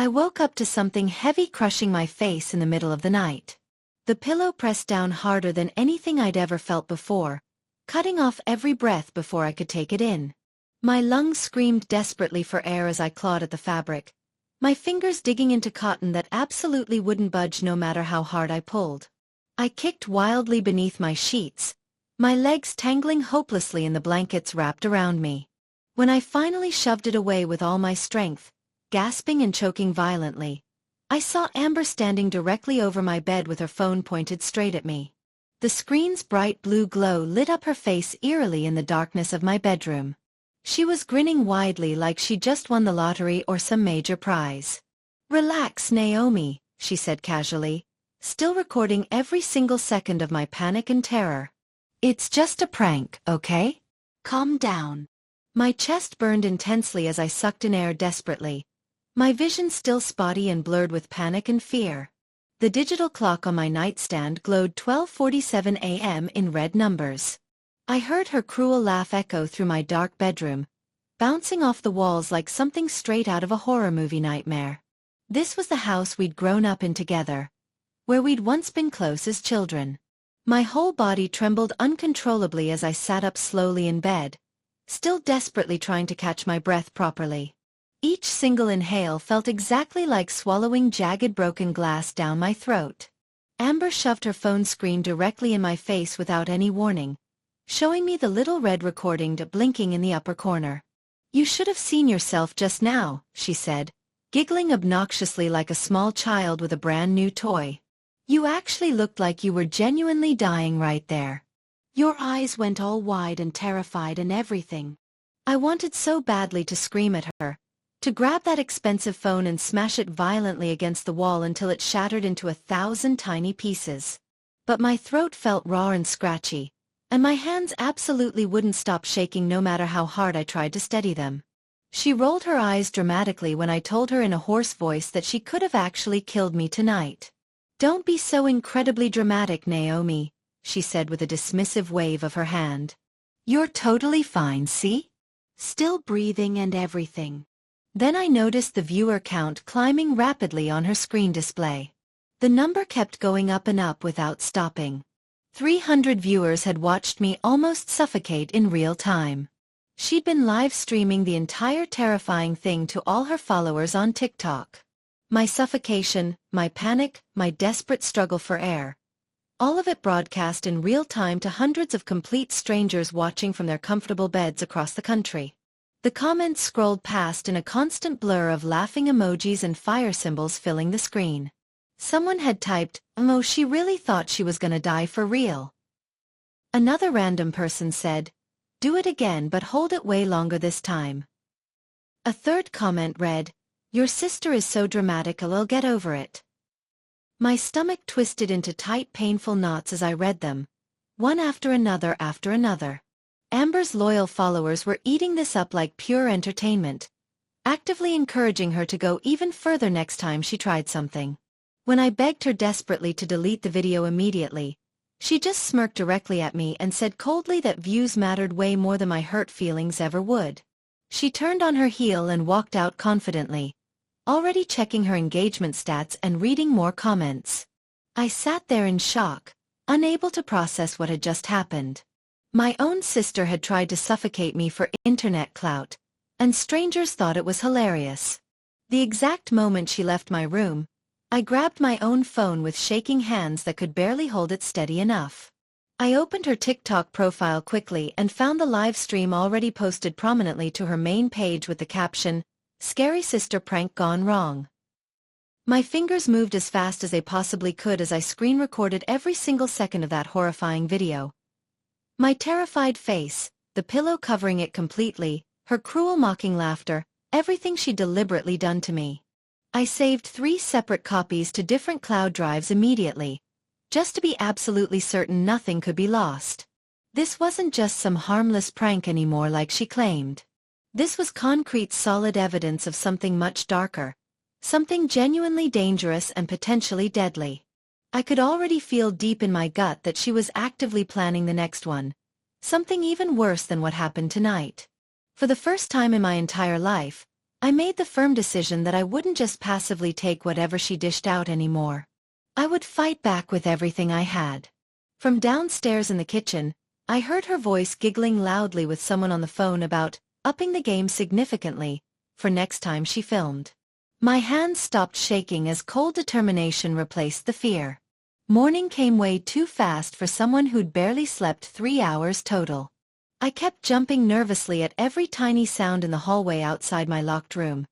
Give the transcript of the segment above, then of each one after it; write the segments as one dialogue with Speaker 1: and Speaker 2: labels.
Speaker 1: I woke up to something heavy crushing my face in the middle of the night. The pillow pressed down harder than anything I'd ever felt before, cutting off every breath before I could take it in. My lungs screamed desperately for air as I clawed at the fabric, my fingers digging into cotton that absolutely wouldn't budge no matter how hard I pulled. I kicked wildly beneath my sheets, my legs tangling hopelessly in the blankets wrapped around me. When I finally shoved it away with all my strength, gasping and choking violently, I saw Amber standing directly over my bed with her phone pointed straight at me. The screen's bright blue glow lit up her face eerily in the darkness of my bedroom. She was grinning widely like she'd just won the lottery or some major prize. "Relax, Naomi," she said casually, still recording every single second of my panic and terror. "It's just a prank, okay? Calm down." My chest burned intensely as I sucked in air desperately, my vision still spotty and blurred with panic and fear. The digital clock on my nightstand glowed 12:47 a.m. in red numbers. I heard her cruel laugh echo through my dark bedroom, bouncing off the walls like something straight out of a horror movie nightmare. This was the house we'd grown up in together, where we'd once been close as children. My whole body trembled uncontrollably as I sat up slowly in bed, still desperately trying to catch my breath properly. Each single inhale felt exactly like swallowing jagged broken glass down my throat. Amber shoved her phone screen directly in my face without any warning, showing me the little red recording blinking in the upper corner. "You should have seen yourself just now," she said, giggling obnoxiously like a small child with a brand new toy. "You actually looked like you were genuinely dying right there. Your eyes went all wide and terrified and everything." I wanted so badly to scream at her, to grab that expensive phone and smash it violently against the wall until it shattered into 1,000 tiny pieces. But my throat felt raw and scratchy, and my hands absolutely wouldn't stop shaking no matter how hard I tried to steady them. She rolled her eyes dramatically when I told her in a hoarse voice that she could have actually killed me tonight. "Don't be so incredibly dramatic, Naomi," she said with a dismissive wave of her hand. "You're totally fine, see? Still breathing and everything." Then I noticed the viewer count climbing rapidly on her screen display. The number kept going up and up without stopping. 300 viewers had watched me almost suffocate in real time. She'd been live streaming the entire terrifying thing to all her followers on TikTok. My suffocation, my panic, my desperate struggle for air. All of it broadcast in real time to hundreds of complete strangers watching from their comfortable beds across the country. The comments scrolled past in a constant blur of laughing emojis and fire symbols filling the screen. Someone had typed, "Oh, she really thought she was gonna die for real." Another random person said, "Do it again but hold it way longer this time." A third comment read, "Your sister is so dramatic, I'll get over it." My stomach twisted into tight painful knots as I read them, one after another after another. Amber's loyal followers were eating this up like pure entertainment, actively encouraging her to go even further next time she tried something. When I begged her desperately to delete the video immediately, she just smirked directly at me and said coldly that views mattered way more than my hurt feelings ever would. She turned on her heel and walked out confidently, already checking her engagement stats and reading more comments. I sat there in shock, unable to process what had just happened. My own sister had tried to suffocate me for internet clout, and strangers thought it was hilarious. The exact moment she left my room, I grabbed my own phone with shaking hands that could barely hold it steady enough. I opened her TikTok profile quickly and found the live stream already posted prominently to her main page with the caption, "Scary Sister Prank Gone Wrong." My fingers moved as fast as they possibly could as I screen recorded every single second of that horrifying video. My terrified face, the pillow covering it completely, her cruel mocking laughter, everything she'd deliberately done to me. I saved 3 separate copies to different cloud drives immediately, just to be absolutely certain nothing could be lost. This wasn't just some harmless prank anymore like she claimed. This was concrete solid evidence of something much darker, something genuinely dangerous and potentially deadly. I could already feel deep in my gut that she was actively planning the next one, something even worse than what happened tonight. For the first time in my entire life, I made the firm decision that I wouldn't just passively take whatever she dished out anymore. I would fight back with everything I had. From downstairs in the kitchen, I heard her voice giggling loudly with someone on the phone about upping the game significantly for next time she filmed. My hands stopped shaking as cold determination replaced the fear. Morning came way too fast for someone who'd barely slept 3 hours total. I kept jumping nervously at every tiny sound in the hallway outside my locked room,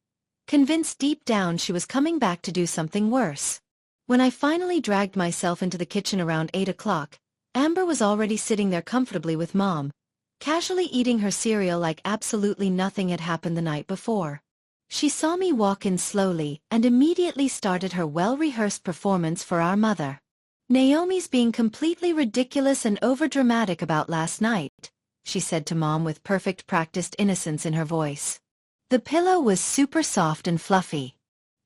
Speaker 1: convinced deep down she was coming back to do something worse. When I finally dragged myself into the kitchen around 8 o'clock, Amber was already sitting there comfortably with Mom, casually eating her cereal like absolutely nothing had happened the night before. She saw me walk in slowly and immediately started her well-rehearsed performance for our mother. "Naomi's being completely ridiculous and overdramatic about last night," she said to Mom with perfect practiced innocence in her voice. The pillow was super soft and fluffy.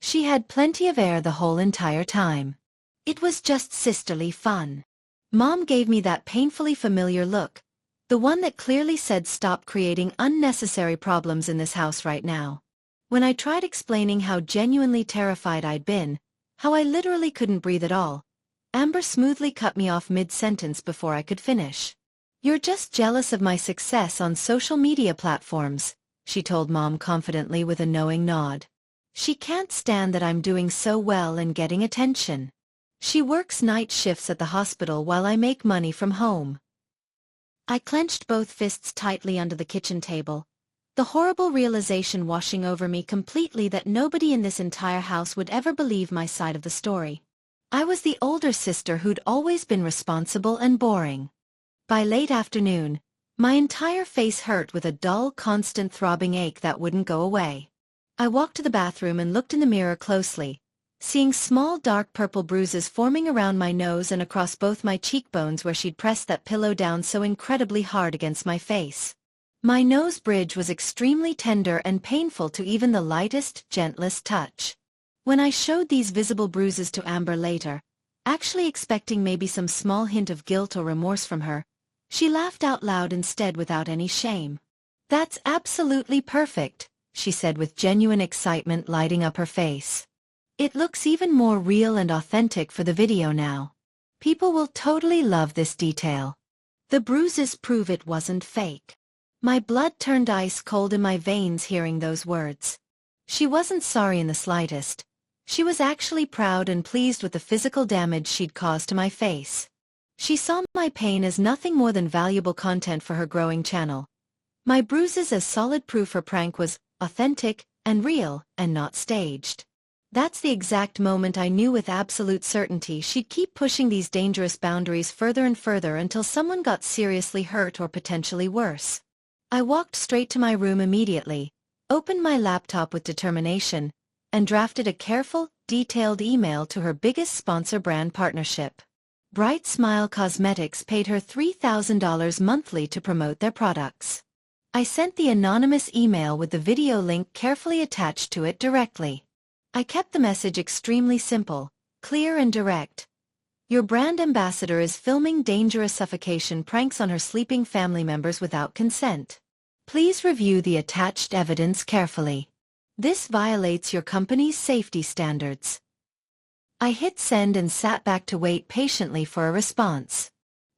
Speaker 1: She had plenty of air the whole entire time. It was just sisterly fun. Mom gave me that painfully familiar look, the one that clearly said stop creating unnecessary problems in this house right now. When I tried explaining how genuinely terrified I'd been, how I literally couldn't breathe at all, Amber smoothly cut me off mid-sentence before I could finish. "You're just jealous of my success on social media platforms," she told Mom confidently with a knowing nod. "She can't stand that I'm doing so well and getting attention. She works night shifts at the hospital while I make money from home." I clenched both fists tightly under the kitchen table, the horrible realization washing over me completely that nobody in this entire house would ever believe my side of the story. I was the older sister who'd always been responsible and boring. By late afternoon, my entire face hurt with a dull, constant throbbing ache that wouldn't go away. I walked to the bathroom and looked in the mirror closely, seeing small dark purple bruises forming around my nose and across both my cheekbones where she'd pressed that pillow down so incredibly hard against my face. My nose bridge was extremely tender and painful to even the lightest, gentlest touch. When I showed these visible bruises to Amber later, actually expecting maybe some small hint of guilt or remorse from her, she laughed out loud instead without any shame. "That's absolutely perfect," she said with genuine excitement lighting up her face. "It looks even more real and authentic for the video now. People will totally love this detail. The bruises prove it wasn't fake." My blood turned ice cold in my veins hearing those words. She wasn't sorry in the slightest. She was actually proud and pleased with the physical damage she'd caused to my face. She saw my pain as nothing more than valuable content for her growing channel. My bruises as solid proof her prank was authentic and real and not staged. That's the exact moment I knew with absolute certainty she'd keep pushing these dangerous boundaries further and further until someone got seriously hurt or potentially worse. I walked straight to my room immediately, opened my laptop with determination, and drafted a careful, detailed email to her biggest sponsor brand partnership. Bright Smile Cosmetics paid her $3,000 monthly to promote their products. I sent the anonymous email with the video link carefully attached to it directly. I kept the message extremely simple, clear and direct. "Your brand ambassador is filming dangerous suffocation pranks on her sleeping family members without consent. Please review the attached evidence carefully. This violates your company's safety standards." I hit send and sat back to wait patiently for a response.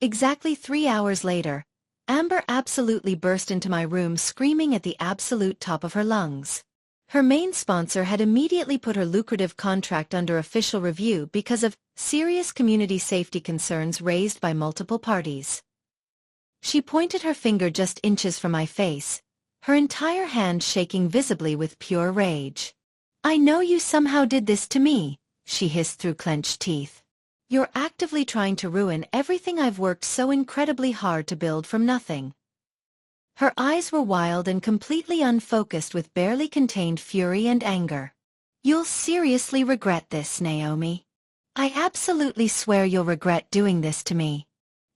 Speaker 1: Exactly 3 hours later, Amber absolutely burst into my room screaming at the absolute top of her lungs. Her main sponsor had immediately put her lucrative contract under official review because of serious community safety concerns raised by multiple parties. She pointed her finger just inches from my face, her entire hand shaking visibly with pure rage. "I know you somehow did this to me," she hissed through clenched teeth. "You're actively trying to ruin everything I've worked so incredibly hard to build from nothing." Her eyes were wild and completely unfocused with barely contained fury and anger. "You'll seriously regret this, Naomi. I absolutely swear you'll regret doing this to me.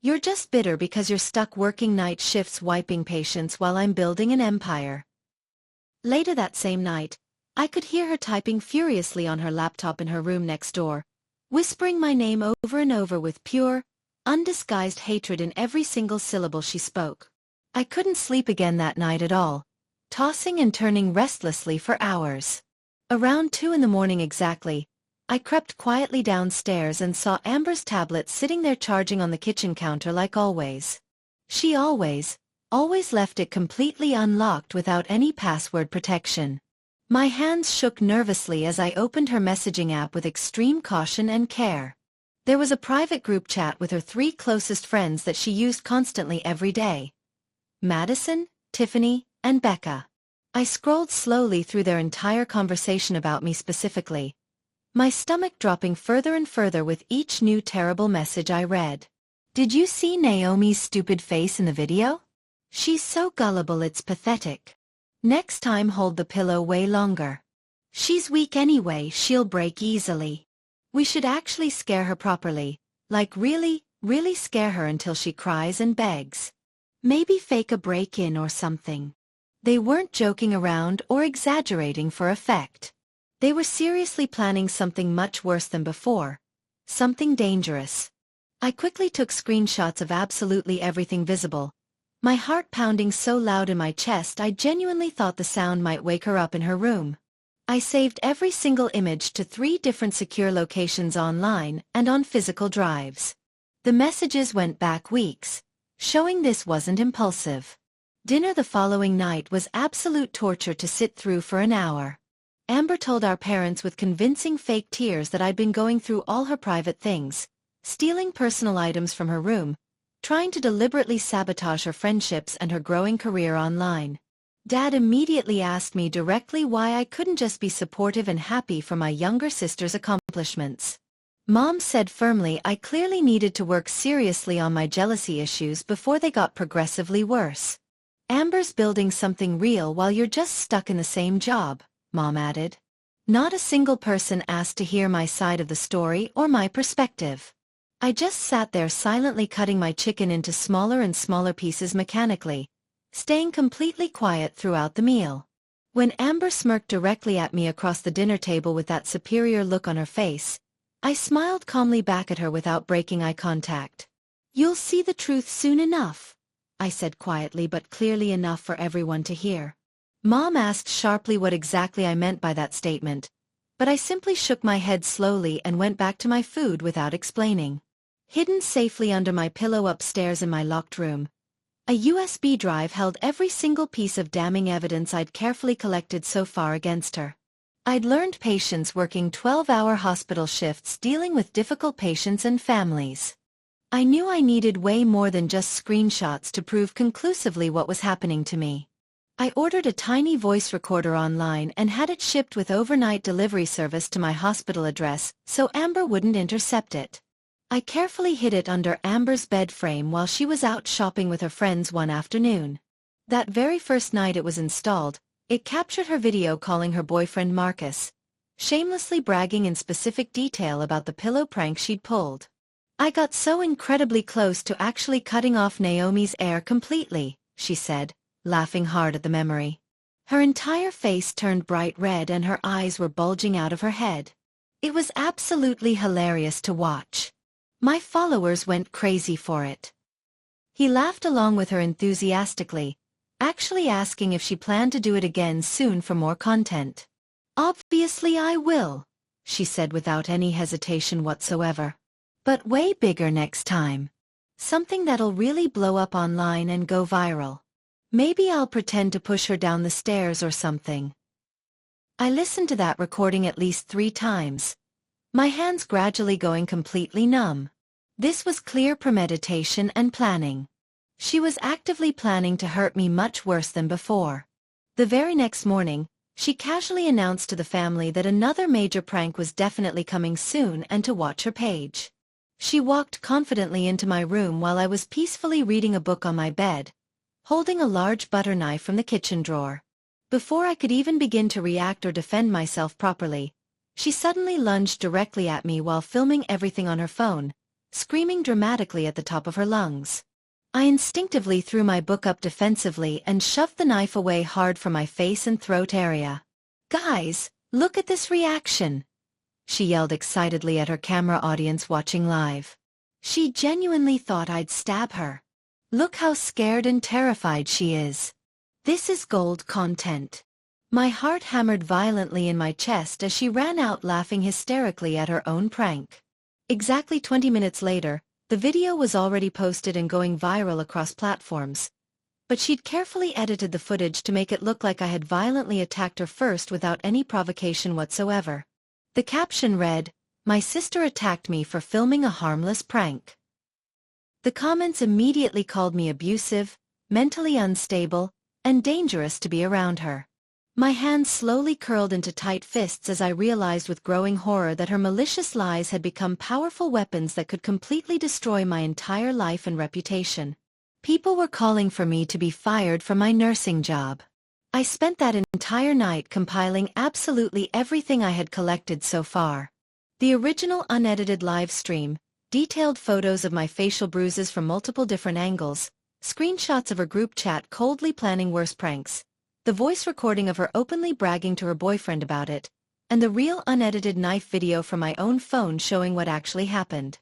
Speaker 1: You're just bitter because you're stuck working night shifts wiping patients while I'm building an empire." Later that same night, I could hear her typing furiously on her laptop in her room next door, whispering my name over and over with pure, undisguised hatred in every single syllable she spoke. I couldn't sleep again that night at all, tossing and turning restlessly for hours. Around 2 in the morning exactly, I crept quietly downstairs and saw Amber's tablet sitting there charging on the kitchen counter like always. She always left it completely unlocked without any password protection. My hands shook nervously as I opened her messaging app with extreme caution and care. There was a private group chat with her 3 closest friends that she used constantly every day: Madison, Tiffany, and Becca. I scrolled slowly through their entire conversation about me specifically, my stomach dropping further and further with each new terrible message I read. Did you see Naomi's stupid face in the video? She's so gullible it's pathetic. Next time hold the pillow way longer. She's weak anyway, she'll break easily. We should actually scare her properly, like really scare her until she cries and begs. Maybe fake a break-in or something. They weren't joking around or exaggerating for effect. They were seriously planning something much worse than before. Something dangerous. I quickly took screenshots of absolutely everything visible, my heart pounding so loud in my chest I genuinely thought the sound might wake her up in her room. I saved every single image to 3 different secure locations online and on physical drives. The messages went back weeks, showing this wasn't impulsive. Dinner the following night was absolute torture to sit through for an hour. Amber told our parents with convincing fake tears that I'd been going through all her private things, stealing personal items from her room, trying to deliberately sabotage her friendships and her growing career online. Dad immediately asked me directly why I couldn't just be supportive and happy for my younger sister's accomplishments. Mom said firmly I clearly needed to work seriously on my jealousy issues before they got progressively worse. Amber's building something real while you're just stuck in the same job, Mom added. Not a single person asked to hear my side of the story or my perspective. I just sat there silently cutting my chicken into smaller and smaller pieces mechanically, staying completely quiet throughout the meal. When Amber smirked directly at me across the dinner table with that superior look on her face, I smiled calmly back at her without breaking eye contact. You'll see the truth soon enough, I said quietly but clearly enough for everyone to hear. Mom asked sharply what exactly I meant by that statement, but I simply shook my head slowly and went back to my food without explaining. Hidden safely under my pillow upstairs in my locked room, a USB drive held every single piece of damning evidence I'd carefully collected so far against her. I'd learned patience working 12-hour hospital shifts dealing with difficult patients and families. I knew I needed way more than just screenshots to prove conclusively what was happening to me. I ordered a tiny voice recorder online and had it shipped with overnight delivery service to my hospital address so Amber wouldn't intercept it. I carefully hid it under Amber's bed frame while she was out shopping with her friends one afternoon. That very first night it was installed, it captured her video calling her boyfriend Marcus, shamelessly bragging in specific detail about the pillow prank she'd pulled. I got so incredibly close to actually cutting off Naomi's air completely, she said, laughing hard at the memory. Her entire face turned bright red and her eyes were bulging out of her head. It was absolutely hilarious to watch. My followers went crazy for it. He laughed along with her enthusiastically, actually asking if she planned to do it again soon for more content. Obviously I will, she said without any hesitation whatsoever. But way bigger next time. Something that'll really blow up online and go viral. Maybe I'll pretend to push her down the stairs or something. I listened to that recording at least 3 times. My hands gradually going completely numb. This was clear premeditation and planning. She was actively planning to hurt me much worse than before. The very next morning, she casually announced to the family that another major prank was definitely coming soon and to watch her page. She walked confidently into my room while I was peacefully reading a book on my bed, holding a large butter knife from the kitchen drawer. Before I could even begin to react or defend myself properly, she suddenly lunged directly at me while filming everything on her phone, screaming dramatically at the top of her lungs. I instinctively threw my book up defensively and shoved the knife away hard from my face and throat area. "Guys, look at this reaction!" she yelled excitedly at her camera audience watching live. She genuinely thought I'd stab her. Look how scared and terrified she is. This is gold content. My heart hammered violently in my chest as she ran out laughing hysterically at her own prank. Exactly 20 minutes later, the video was already posted and going viral across platforms. But she'd carefully edited the footage to make it look like I had violently attacked her first without any provocation whatsoever. The caption read, "My sister attacked me for filming a harmless prank." The comments immediately called me abusive, mentally unstable, and dangerous to be around her. My hands slowly curled into tight fists as I realized with growing horror that her malicious lies had become powerful weapons that could completely destroy my entire life and reputation. People were calling for me to be fired from my nursing job. I spent that entire night compiling absolutely everything I had collected so far. The original unedited live stream, detailed photos of my facial bruises from multiple different angles, screenshots of her group chat coldly planning worse pranks, the voice recording of her openly bragging to her boyfriend about it, and the real unedited knife video from my own phone showing what actually happened.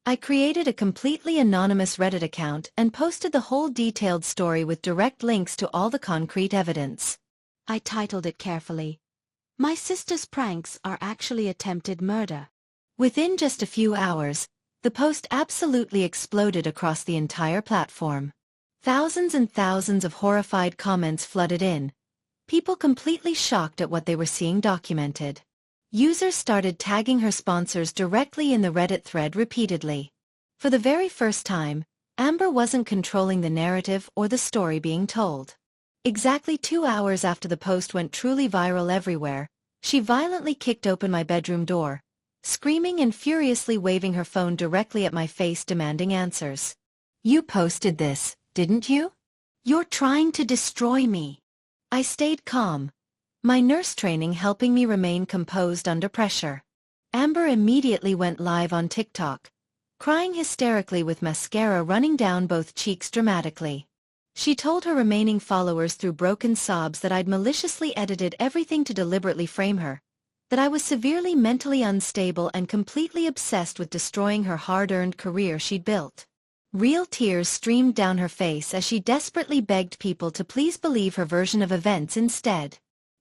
Speaker 1: I created a completely anonymous Reddit account and posted the whole detailed story with direct links to all the concrete evidence. I titled it carefully, "My sister's pranks are actually attempted murder." Within just a few hours, the post absolutely exploded across the entire platform. Thousands and thousands of horrified comments flooded in, people completely shocked at what they were seeing documented. Users started tagging her sponsors directly in the Reddit thread repeatedly. For the very first time, Amber wasn't controlling the narrative or the story being told. Exactly 2 hours after the post went truly viral everywhere, she violently kicked open my bedroom door, screaming and furiously waving her phone directly at my face demanding answers. "You posted this, didn't you? You're trying to destroy me." I stayed calm, my nurse training helping me remain composed under pressure. Amber immediately went live on TikTok, crying hysterically with mascara running down both cheeks dramatically. She told her remaining followers through broken sobs that I'd maliciously edited everything to deliberately frame her, that I was severely mentally unstable and completely obsessed with destroying her hard-earned career she'd built. Real tears streamed down her face as she desperately begged people to please believe her version of events instead.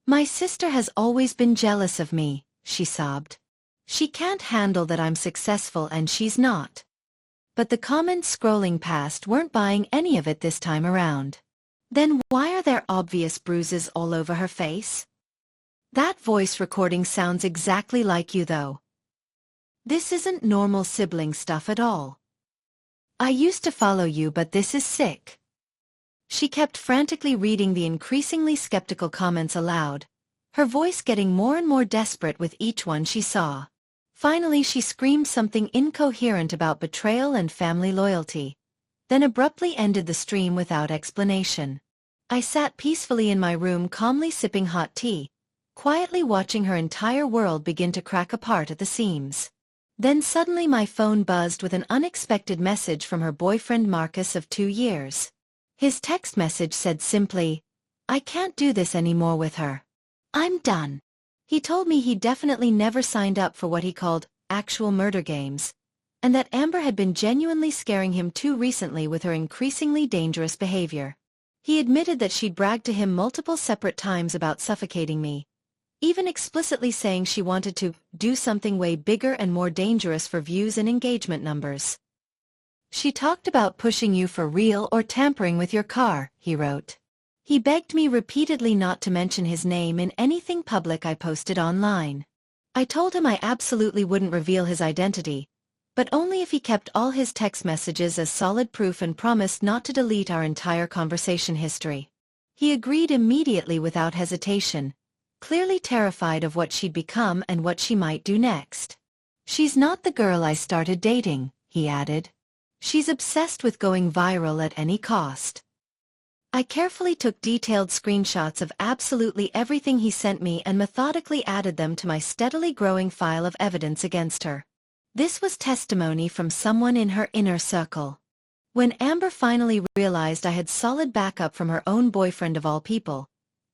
Speaker 1: "My sister has always been jealous of me," she sobbed. "She can't handle that I'm successful and she's not." But the comments scrolling past weren't buying any of it this time around. "Then why are there obvious bruises all over her face? That voice recording sounds exactly like you though. This isn't normal sibling stuff at all. I used to follow you but this is sick." She kept frantically reading the increasingly skeptical comments aloud, her voice getting more and more desperate with each one she saw. Finally she screamed something incoherent about betrayal and family loyalty, then abruptly ended the stream without explanation. I sat peacefully in my room calmly sipping hot tea, quietly watching her entire world begin to crack apart at the seams. Then suddenly my phone buzzed with an unexpected message from her boyfriend Marcus of 2 years. His text message said simply, "I can't do this anymore with her. I'm done." He told me he definitely never signed up for what he called actual murder games, and that Amber had been genuinely scaring him too recently with her increasingly dangerous behavior. He admitted that she'd bragged to him multiple separate times about suffocating me, even explicitly saying she wanted to do something way bigger and more dangerous for views and engagement numbers. "She talked about pushing you for real or tampering with your car," he wrote. He begged me repeatedly not to mention his name in anything public I posted online. I told him I absolutely wouldn't reveal his identity, but only if he kept all his text messages as solid proof and promised not to delete our entire conversation history. He agreed immediately without hesitation, clearly terrified of what she'd become and what she might do next. "She's not the girl I started dating," he added. "She's obsessed with going viral at any cost." I carefully took detailed screenshots of absolutely everything he sent me and methodically added them to my steadily growing file of evidence against her. This was testimony from someone in her inner circle. When Amber finally realized I had solid backup from her own boyfriend of all people,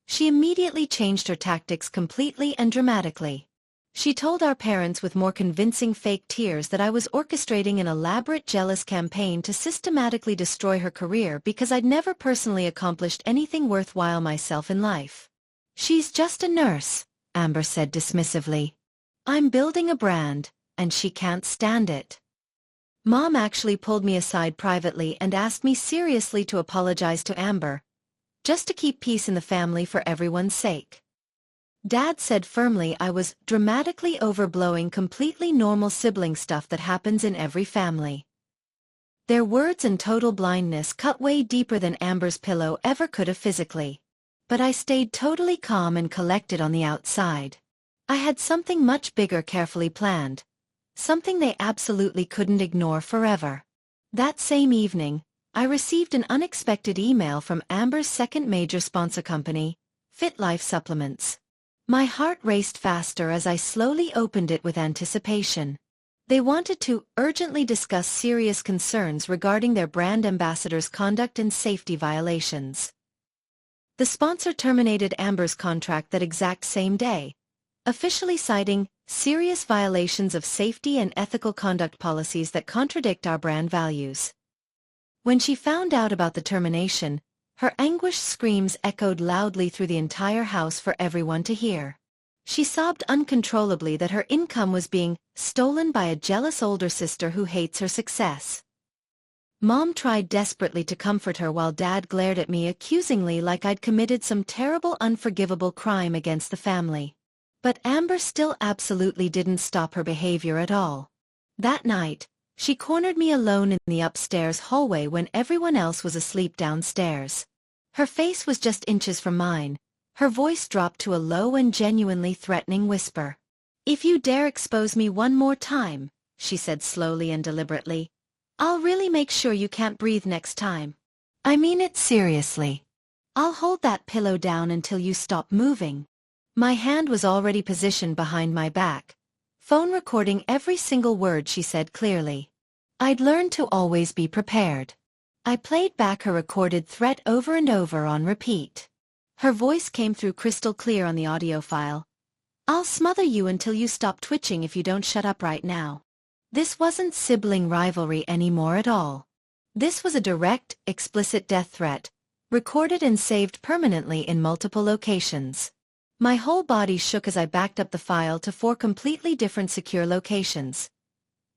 Speaker 1: she immediately changed her tactics completely and dramatically. She told our parents with more convincing fake tears that I was orchestrating an elaborate jealous campaign to systematically destroy her career because I'd never personally accomplished anything worthwhile myself in life. "She's just a nurse," Amber said dismissively. "I'm building a brand, and she can't stand it." Mom actually pulled me aside privately and asked me seriously to apologize to Amber, just to keep peace in the family for everyone's sake. Dad said firmly I was dramatically overblowing completely normal sibling stuff that happens in every family. Their words and total blindness cut way deeper than Amber's pillow ever could have physically. But I stayed totally calm and collected on the outside. I had something much bigger carefully planned. Something they absolutely couldn't ignore forever. That same evening, I received an unexpected email from Amber's second major sponsor company, Fit Life Supplements. My heart raced faster as I slowly opened it with anticipation. They wanted to urgently discuss serious concerns regarding their brand ambassador's conduct and safety violations. The sponsor terminated Amber's contract that exact same day, officially citing serious violations of safety and ethical conduct policies that contradict our brand values. When she found out about the termination, her anguished screams echoed loudly through the entire house for everyone to hear. She sobbed uncontrollably that her income was being stolen by a jealous older sister who hates her success. Mom tried desperately to comfort her while Dad glared at me accusingly like I'd committed some terrible unforgivable crime against the family. But Amber still absolutely didn't stop her behavior at all. That night, she cornered me alone in the upstairs hallway when everyone else was asleep downstairs. Her face was just inches from mine. Her voice dropped to a low and genuinely threatening whisper. "If you dare expose me one more time," she said slowly and deliberately, "I'll really make sure you can't breathe next time. I mean it seriously. I'll hold that pillow down until you stop moving." My hand was already positioned behind my back, phone recording every single word she said clearly. I'd learned to always be prepared. I played back her recorded threat over and over on repeat. Her voice came through crystal clear on the audio file. "I'll smother you until you stop twitching if you don't shut up right now." This wasn't sibling rivalry anymore at all. This was a direct, explicit death threat, recorded and saved permanently in multiple locations. My whole body shook as I backed up the file to 4 completely different secure locations.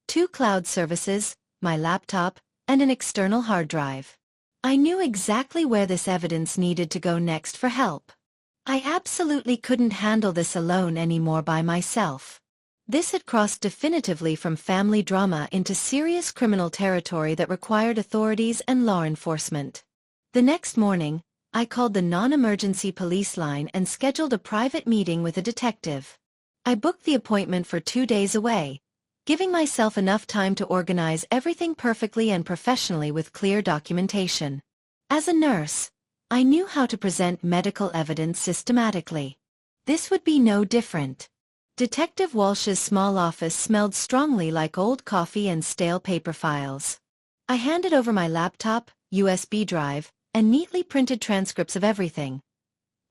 Speaker 1: 2 cloud services, my laptop, and an external hard drive. I knew exactly where this evidence needed to go next for help. I absolutely couldn't handle this alone anymore by myself. This had crossed definitively from family drama into serious criminal territory that required authorities and law enforcement. The next morning, I called the non-emergency police line and scheduled a private meeting with a detective. I booked the appointment for 2 days away, giving myself enough time to organize everything perfectly and professionally with clear documentation. As a nurse, I knew how to present medical evidence systematically. This would be no different. Detective Walsh's small office smelled strongly like old coffee and stale paper files. I handed over my laptop, USB drive, and neatly printed transcripts of everything.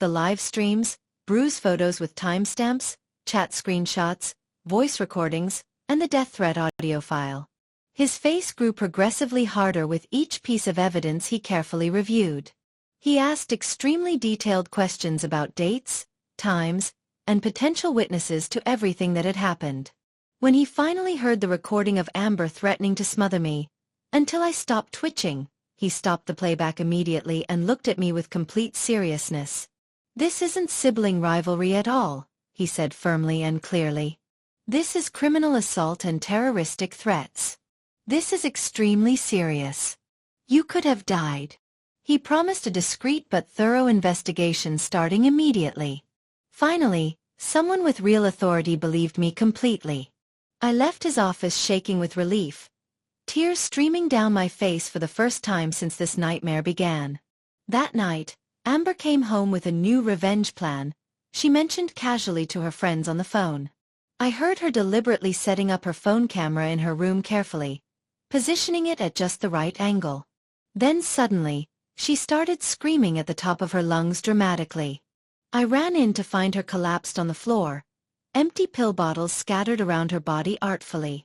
Speaker 1: The live streams, bruise photos with timestamps, chat screenshots, voice recordings, and the death threat audio file. His face grew progressively harder with each piece of evidence he carefully reviewed. He asked extremely detailed questions about dates, times, and potential witnesses to everything that had happened. When he finally heard the recording of Amber threatening to smother me, until I stopped twitching, he stopped the playback immediately and looked at me with complete seriousness. "This isn't sibling rivalry at all," he said firmly and clearly. "This is criminal assault and terroristic threats. This is extremely serious. You could have died." He promised a discreet but thorough investigation starting immediately. Finally, someone with real authority believed me completely. I left his office shaking with relief, tears streaming down my face for the first time since this nightmare began. That night, Amber came home with a new revenge plan, she mentioned casually to her friends on the phone. I heard her deliberately setting up her phone camera in her room carefully, positioning it at just the right angle. Then suddenly, she started screaming at the top of her lungs dramatically. I ran in to find her collapsed on the floor, empty pill bottles scattered around her body artfully.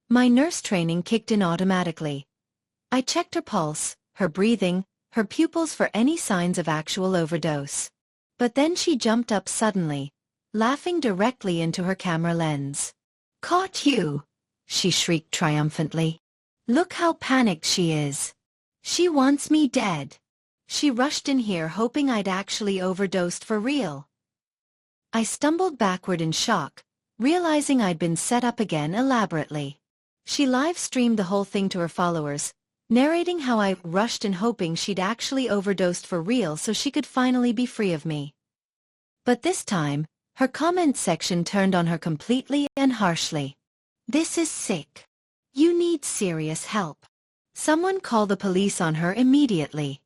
Speaker 1: My nurse training kicked in automatically. I checked her pulse, her breathing, her pupils for any signs of actual overdose. But then she jumped up suddenly, laughing directly into her camera lens. "Caught you!" she shrieked triumphantly. "Look how panicked she is. She wants me dead." She rushed in here hoping I'd actually overdosed for real. I stumbled backward in shock, realizing I'd been set up again elaborately. She live-streamed the whole thing to her followers, narrating how I rushed in hoping she'd actually overdosed for real so she could finally be free of me. But this time, her comment section turned on her completely and harshly. "This is sick. You need serious help. Someone call the police on her immediately.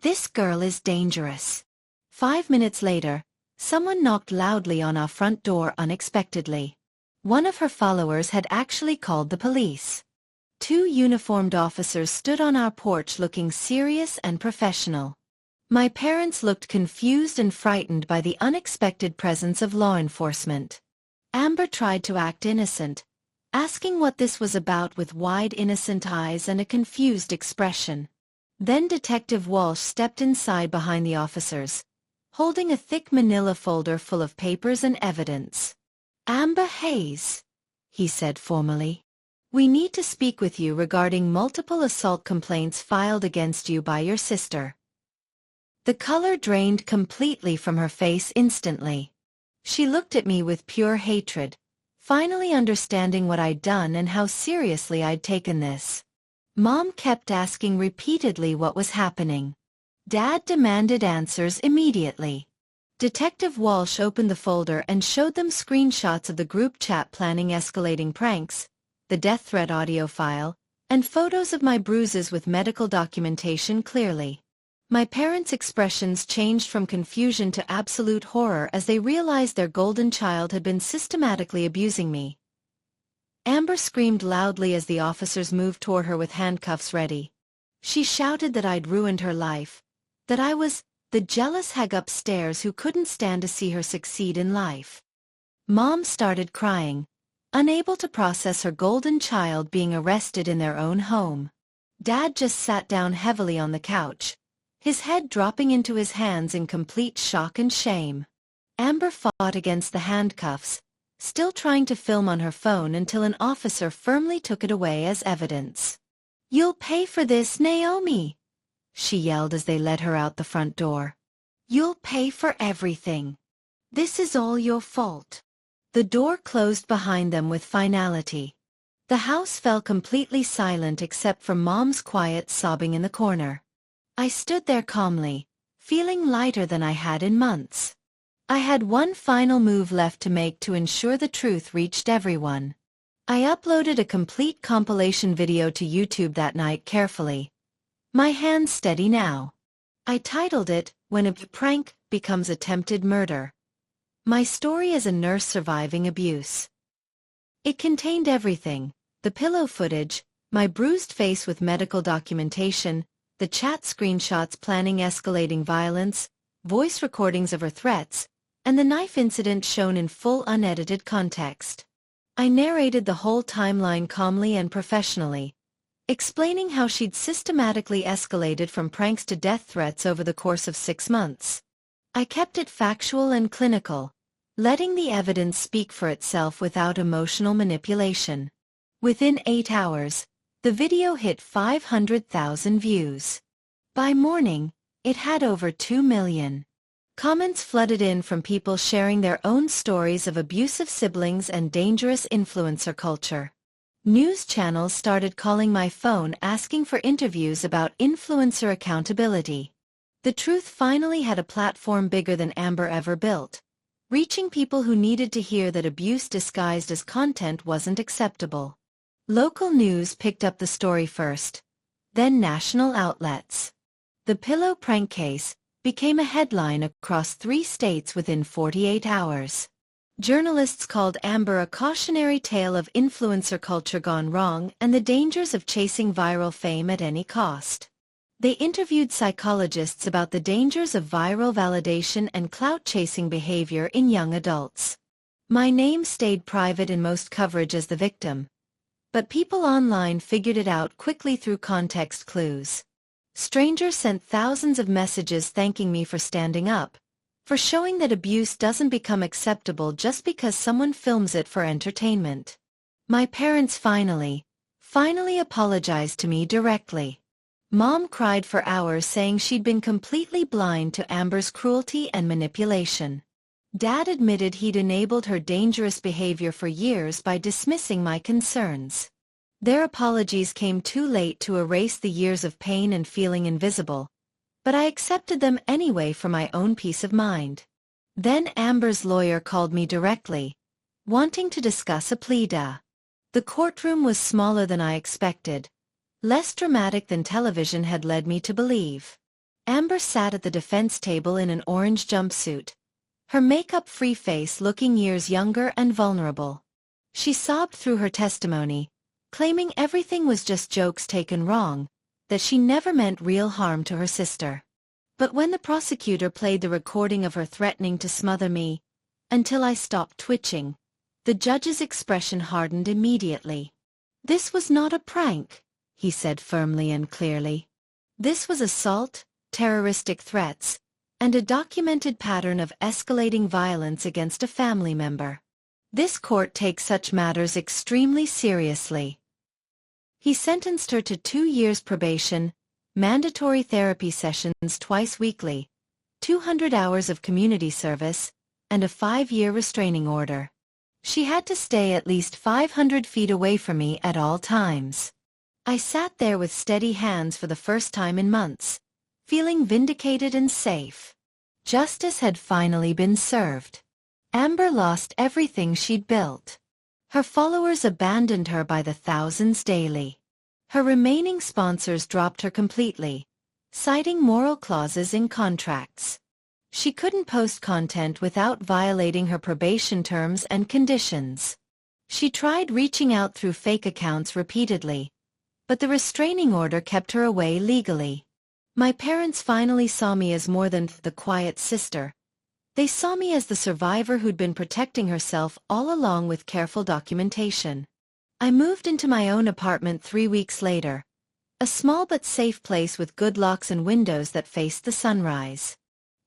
Speaker 1: This girl is dangerous." 5 minutes later, someone knocked loudly on our front door unexpectedly. One of her followers had actually called the police. 2 uniformed officers stood on our porch looking serious and professional. My parents looked confused and frightened by the unexpected presence of law enforcement. Amber tried to act innocent, asking what this was about with wide innocent eyes and a confused expression. Then Detective Walsh stepped inside behind the officers, holding a thick manila folder full of papers and evidence. "Amber Hayes," he said formally. "We need to speak with you regarding multiple assault complaints filed against you by your sister." The color drained completely from her face instantly. She looked at me with pure hatred, finally understanding what I'd done and how seriously I'd taken this. Mom kept asking repeatedly what was happening. Dad demanded answers immediately. Detective Walsh opened the folder and showed them screenshots of the group chat planning escalating pranks, the death threat audio file, and photos of my bruises with medical documentation clearly. My parents' expressions changed from confusion to absolute horror as they realized their golden child had been systematically abusing me. Amber screamed loudly as the officers moved toward her with handcuffs ready. She shouted that I'd ruined her life, that I was the jealous hag upstairs who couldn't stand to see her succeed in life. Mom started crying, unable to process her golden child being arrested in their own home. Dad just sat down heavily on the couch, his head dropping into his hands in complete shock and shame. Amber fought against the handcuffs, still trying to film on her phone until an officer firmly took it away as evidence. "You'll pay for this, Naomi," she yelled as they led her out the front door. "You'll pay for everything. This is all your fault." The door closed behind them with finality. The house fell completely silent except for Mom's quiet sobbing in the corner. I stood there calmly, feeling lighter than I had in months. I had one final move left to make to ensure the truth reached everyone. I uploaded a complete compilation video to YouTube that night carefully. My hands steady now. I titled it, "When a Prank Becomes Attempted Murder." My story as a nurse surviving abuse. It contained everything: the pillow footage, my bruised face with medical documentation, the chat screenshots planning escalating violence, voice recordings of her threats, and the knife incident shown in full unedited context. I narrated the whole timeline calmly and professionally, explaining how she'd systematically escalated from pranks to death threats over the course of 6 months. I kept it factual and clinical, letting the evidence speak for itself without emotional manipulation. Within 8 hours, the video hit 500,000 views. By morning, it had over 2 million. Comments flooded in from people sharing their own stories of abusive siblings and dangerous influencer culture. News channels started calling my phone asking for interviews about influencer accountability. The truth finally had a platform bigger than Amber ever built, reaching people who needed to hear that abuse disguised as content wasn't acceptable. Local news picked up the story first, then national outlets. The pillow prank case became a headline across 3 states within 48 hours. Journalists called Amber a cautionary tale of influencer culture gone wrong and the dangers of chasing viral fame at any cost. They interviewed psychologists about the dangers of viral validation and clout-chasing behavior in young adults. My name stayed private in most coverage as the victim, but people online figured it out quickly through context clues. Strangers sent thousands of messages thanking me for standing up, for showing that abuse doesn't become acceptable just because someone films it for entertainment. My parents finally apologized to me directly. Mom cried for hours saying she'd been completely blind to Amber's cruelty and manipulation. Dad admitted he'd enabled her dangerous behavior for years by dismissing my concerns. Their apologies came too late to erase the years of pain and feeling invisible, but I accepted them anyway for my own peace of mind. Then Amber's lawyer called me directly, wanting to discuss a plea deal. The courtroom was smaller than I expected, less dramatic than television had led me to believe. Amber sat at the defense table in an orange jumpsuit, her makeup-free face looking years younger and vulnerable. She sobbed through her testimony, claiming everything was just jokes taken wrong, that she never meant real harm to her sister. But when the prosecutor played the recording of her threatening to smother me, until I stopped twitching, the judge's expression hardened immediately. "This was not a prank," he said firmly and clearly. "This was assault, terroristic threats, and a documented pattern of escalating violence against a family member. This court takes such matters extremely seriously." He sentenced her to 2 years probation, mandatory therapy sessions twice weekly, 200 hours of community service, and a 5-year restraining order. She had to stay at least 500 feet away from me at all times. I sat there with steady hands for the first time in months, feeling vindicated and safe. Justice had finally been served. Amber lost everything she'd built. Her followers abandoned her by the thousands daily. Her remaining sponsors dropped her completely, citing moral clauses in contracts. She couldn't post content without violating her probation terms and conditions. She tried reaching out through fake accounts repeatedly, but the restraining order kept her away legally. My parents finally saw me as more than the quiet sister. They saw me as the survivor who'd been protecting herself all along with careful documentation. I moved into my own apartment 3 weeks later, a small but safe place with good locks and windows that faced the sunrise.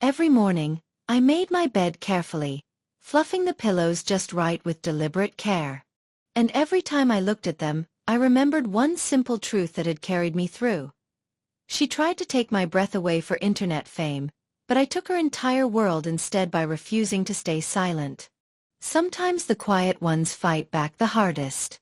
Speaker 1: Every morning, I made my bed carefully, fluffing the pillows just right with deliberate care. And every time I looked at them, I remembered one simple truth that had carried me through. She tried to take my breath away for internet fame, but I took her entire world instead by refusing to stay silent. Sometimes the quiet ones fight back the hardest.